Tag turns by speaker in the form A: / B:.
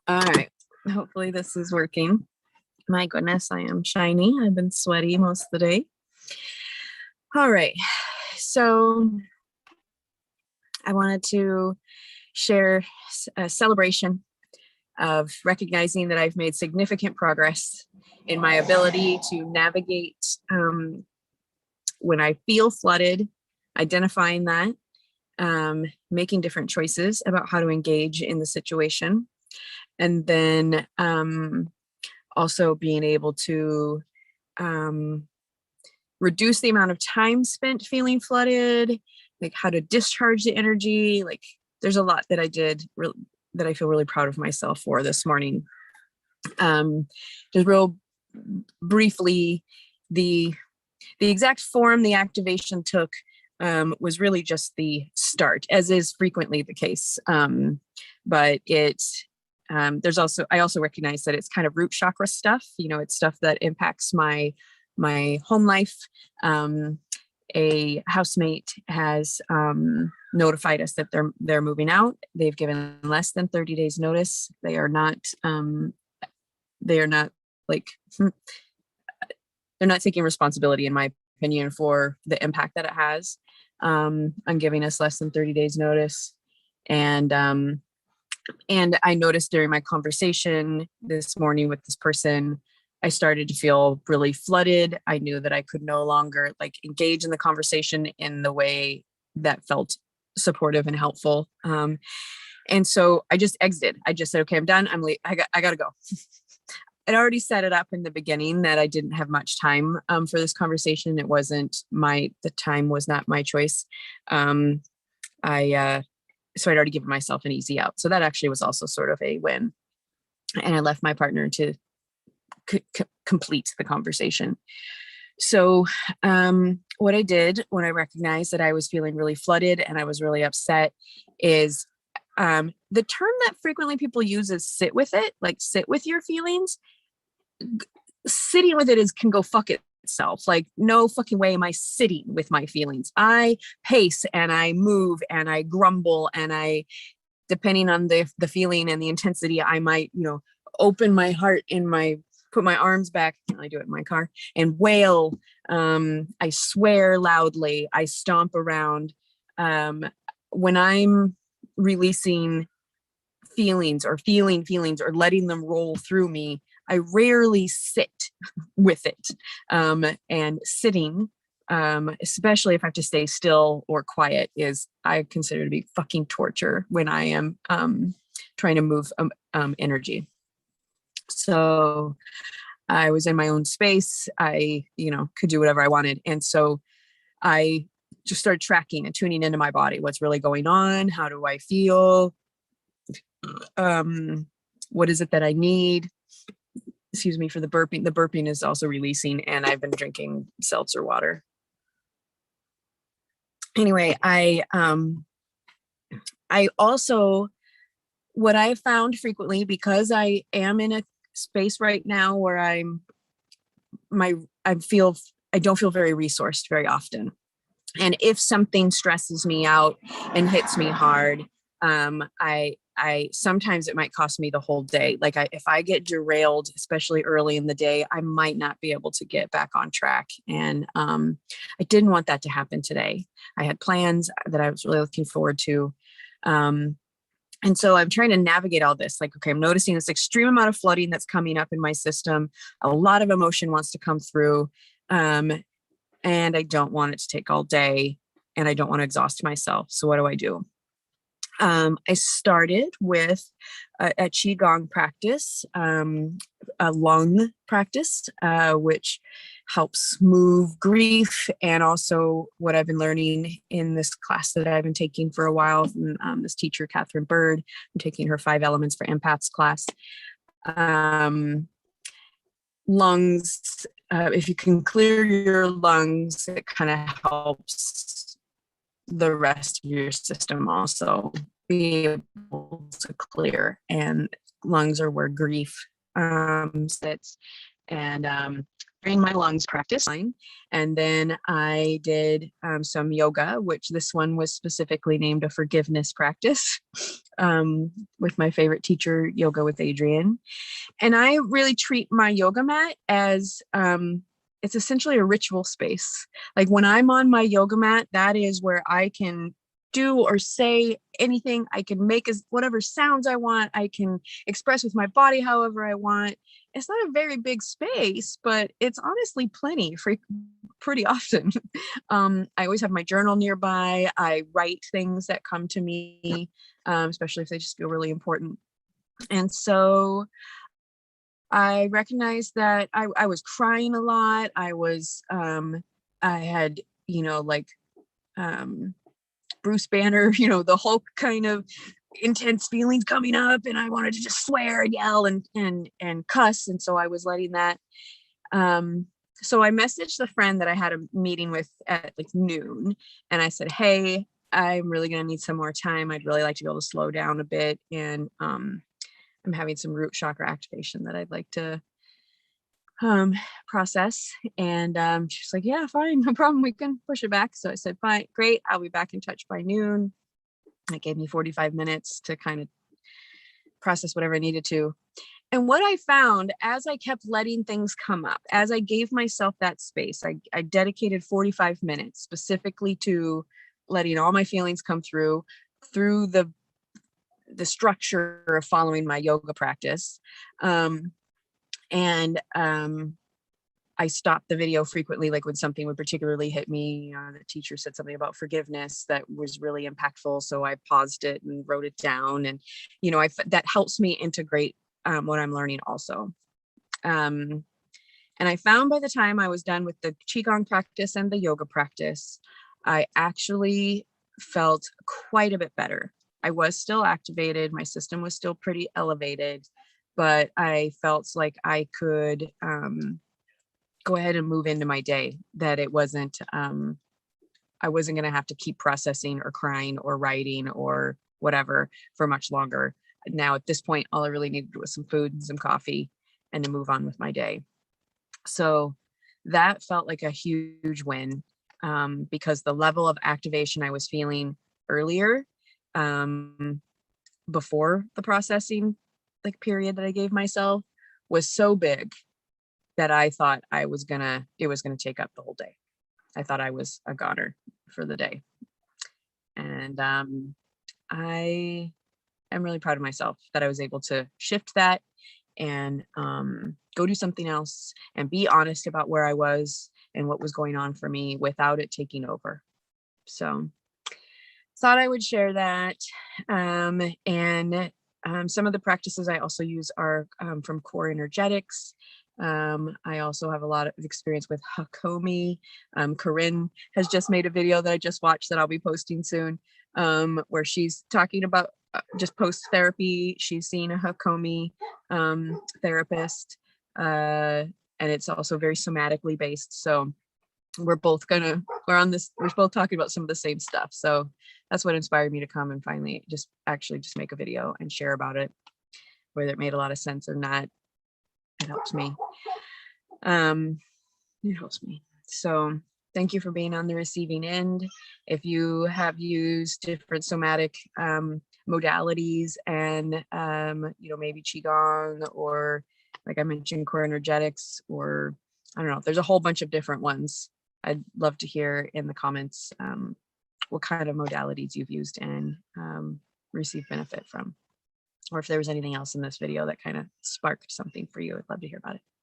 A: All right. Hopefully this is working. My goodness, I am shiny. I've been sweaty most of the day. All right. So I wanted to share a celebration of recognizing that I've made significant progress in my ability to navigate when I feel flooded, identifying that, making different choices about how to engage in the situation, and then also being able to reduce the amount of time spent feeling flooded, like how to discharge the energy. Like there's a lot that I did that I feel really proud of myself for this morning. Just real briefly, the exact form the activation took was really just the start, as is frequently the case. But I also recognize that it's kind of root chakra stuff. It's stuff that impacts my home life. A housemate has notified us that they're moving out. They've given less than 30 days notice. They are not like they're not taking responsibility, in my opinion, for the impact that it has on giving us less than 30 days notice. And I noticed during my conversation this morning with this person, I started to feel really flooded. I knew that I could no longer engage in the conversation in the way that felt supportive and helpful. And so I just exited. I just said, okay, I'm done. I got to go. I'd already set it up in the beginning that I didn't have much time for this conversation. It wasn't the time was not my choice. So I'd already given myself an easy out. So that actually was also sort of a win. And I left my partner to complete the conversation. So what I did when I recognized that I was feeling really flooded and I was really upset is the term that frequently people use is sit with it, like sit with your feelings. Sitting with it can go fuck itself. Like, no fucking way am I sitting with my feelings. I pace and I move and I grumble, and I, depending on the feeling and the intensity, I might, open my heart put my arms back, I do it in my car, and wail. I swear loudly. I stomp around. When I'm releasing feelings or feeling feelings or letting them roll through me, I rarely sit with it. And sitting, especially if I have to stay still or quiet, I consider to be fucking torture when I am trying to move energy. So I was in my own space. I, could do whatever I wanted. And so I just started tracking and tuning into my body. What's really going on? How do I feel? What is it that I need? Excuse me for the burping. The burping is also releasing, and I've been drinking seltzer water. Anyway, I also, what I have found frequently, because I am in a space right now where I don't feel very resourced very often. And if something stresses me out and hits me hard, I sometimes it might cost me the whole day. If I get derailed, especially early in the day, I might not be able to get back on track. And I didn't want that to happen today. I had plans that I was really looking forward to. And so I'm trying to navigate all this. Okay, I'm noticing this extreme amount of flooding that's coming up in my system. A lot of emotion wants to come through. And I don't want it to take all day, and I don't want to exhaust myself. So what do I do? I started with a Qigong practice, a lung practice, which helps move grief. And also what I've been learning in this class that I've been taking for a while from this teacher, Catherine Bird. I'm taking her 5 Elements for Empaths class. Lungs, if you can clear your lungs, it kind of helps the rest of your system also be able to clear. And lungs are where grief sits. and drained my lungs practice. And then I did some yoga, which this one was specifically named a forgiveness practice with my favorite teacher, Yoga with Adrienne. And I really treat my yoga mat as it's essentially a ritual space. Like when I'm on my yoga mat, that is where I can do or say anything. I can make as whatever sounds I want. I can express with my body however I want. It's not a very big space, but it's honestly plenty for pretty often. I always have my journal nearby. I write things that come to me, especially if they just feel really important. And so I recognized that I was crying a lot. I had, like Bruce Banner, the Hulk kind of intense feelings coming up, and I wanted to just swear and yell and cuss. And so I was letting that. So I messaged the friend that I had a meeting with at like noon, and I said, hey, I'm really going to need some more time. I'd really like to be able to slow down a bit. And I'm having some root chakra activation that I'd like to process. And she's like, yeah, fine, no problem. We can push it back. So I said, fine, great. I'll be back in touch by noon. It gave me 45 minutes to kind of process whatever I needed to. And what I found as I kept letting things come up, as I gave myself that space, I dedicated 45 minutes specifically to letting all my feelings come through the structure of following my yoga practice. I stopped the video frequently, like when something would particularly hit me. The teacher said something about forgiveness that was really impactful. So I paused it and wrote it down. And, that helps me integrate what I'm learning also. And I found by the time I was done with the Qigong practice and the yoga practice, I actually felt quite a bit better. I was still activated. My system was still pretty elevated, but I felt like I could go ahead and move into my day, that it wasn't, I wasn't going to have to keep processing or crying or writing or whatever for much longer. Now at this point, all I really needed was some food and some coffee and to move on with my day. So that felt like a huge win, because the level of activation I was feeling earlier, before the processing like period that I gave myself, was so big that I thought it was gonna take up the whole day. I thought I was a goner for the day. And I am really proud of myself that I was able to shift that and go do something else and be honest about where I was and what was going on for me without it taking over. So thought I would share that. And some of the practices I also use are from core energetics. I also have a lot of experience with Hakomi. Corinne has just made a video that I just watched that I'll be posting soon, where she's talking about just post therapy. She's seen a Hakomi therapist, and it's also very somatically based. So we're both talking about some of the same stuff. So that's what inspired me to come and finally just make a video and share about it, whether it made a lot of sense or not. It helps me. So thank you for being on the receiving end. If you have used different somatic modalities and maybe Qigong, or like I mentioned, core energetics, or I don't know, there's a whole bunch of different ones. I'd love to hear in the comments what kind of modalities you've used and received benefit from, or if there was anything else in this video that kind of sparked something for you. I'd love to hear about it.